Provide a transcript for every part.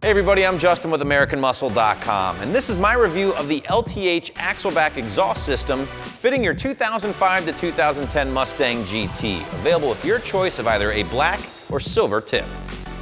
Hey everybody, I'm Justin with AmericanMuscle.com, and this is my review of the LTH Axleback exhaust system fitting your 2005 to 2010 Mustang GT, available with your choice of either a black or silver tip.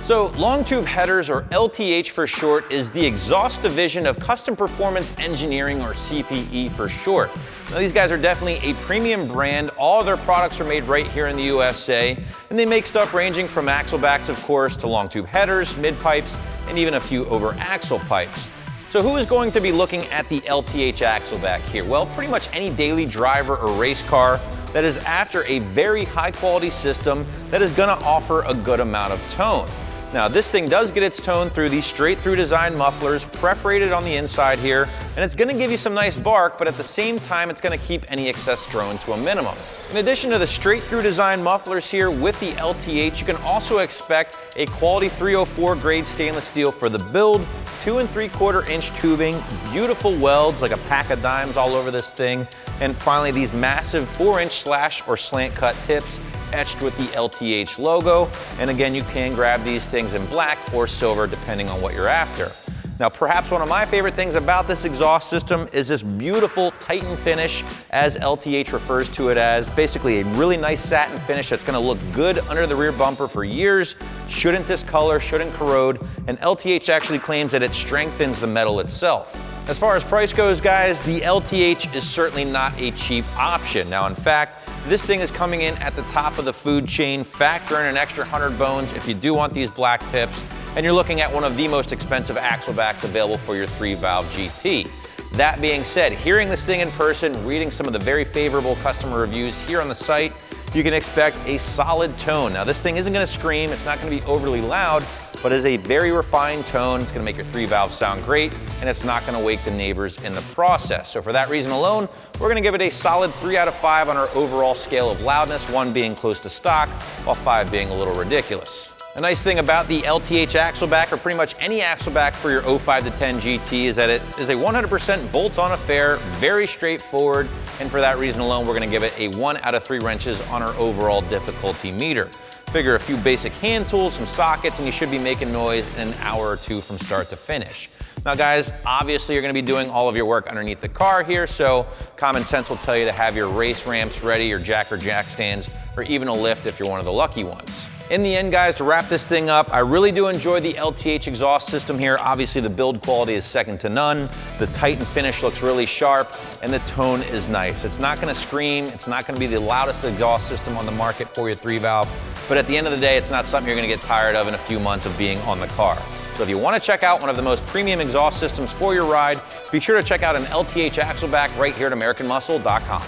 So long tube headers, or LTH for short, is the exhaust division of Custom Performance Engineering, or CPE for short. Now these guys are definitely a premium brand. All of their products are made right here in the USA, and they make stuff ranging from axlebacks, of course, to long tube headers, mid pipes, and even a few over axle pipes. So who is going to be looking at the LTH Axleback here? Well, pretty much any daily driver or race car that is after a very high quality system that is gonna offer a good amount of tone. Now this thing does get its tone through these straight through design mufflers, perforated on the inside here, and it's gonna give you some nice bark, but at the same time it's gonna keep any excess drone to a minimum. In addition to the straight through design mufflers here with the LTH, you can also expect a quality 304 grade stainless steel for the build, 2 3/4 inch tubing, beautiful welds like a pack of dimes all over this thing, and finally these massive 4-inch slash or slant cut tips etched with the LTH logo. And again, you can grab these things in black or silver depending on what you're after. Now, perhaps one of my favorite things about this exhaust system is this beautiful Titan finish, as LTH refers to it as. Basically a really nice satin finish that's gonna look good under the rear bumper for years, shouldn't discolor, shouldn't corrode, and LTH actually claims that it strengthens the metal itself. As far as price goes, guys, the LTH is certainly not a cheap option. Now, in fact, this thing is coming in at the top of the food chain. Factor in an extra 100 bones if you do want these black tips, and you're looking at one of the most expensive axlebacks available for your 3-valve GT. That being said, hearing this thing in person, reading some of the very favorable customer reviews here on the site, you can expect a solid tone. Now this thing isn't gonna scream, it's not gonna be overly loud, but is a very refined tone. It's gonna make your 3-valve sound great, and it's not gonna wake the neighbors in the process. So for that reason alone, we're gonna give it a solid 3 out of 5 on our overall scale of loudness, 1 being close to stock, while 5 being a little ridiculous. The nice thing about the LTH Axleback, or pretty much any Axleback for your 05 to 10 GT, is that it is a 100% bolt-on affair, very straightforward, and for that reason alone, we're gonna give it a 1 out of 3 wrenches on our overall difficulty meter. Figure a few basic hand tools, some sockets, and you should be making noise in an hour or 2 from start to finish. Now guys, obviously you're gonna be doing all of your work underneath the car here, so common sense will tell you to have your race ramps ready, your jack or jack stands, or even a lift if you're one of the lucky ones. In the end, guys, to wrap this thing up, I really do enjoy the LTH exhaust system here. Obviously, the build quality is second to none. The Titan finish looks really sharp, and the tone is nice. It's not gonna scream. It's not gonna be the loudest exhaust system on the market for your 3-valve, but at the end of the day, it's not something you're gonna get tired of in a few months of being on the car. So if you wanna check out one of the most premium exhaust systems for your ride, be sure to check out an LTH Axleback right here at AmericanMuscle.com.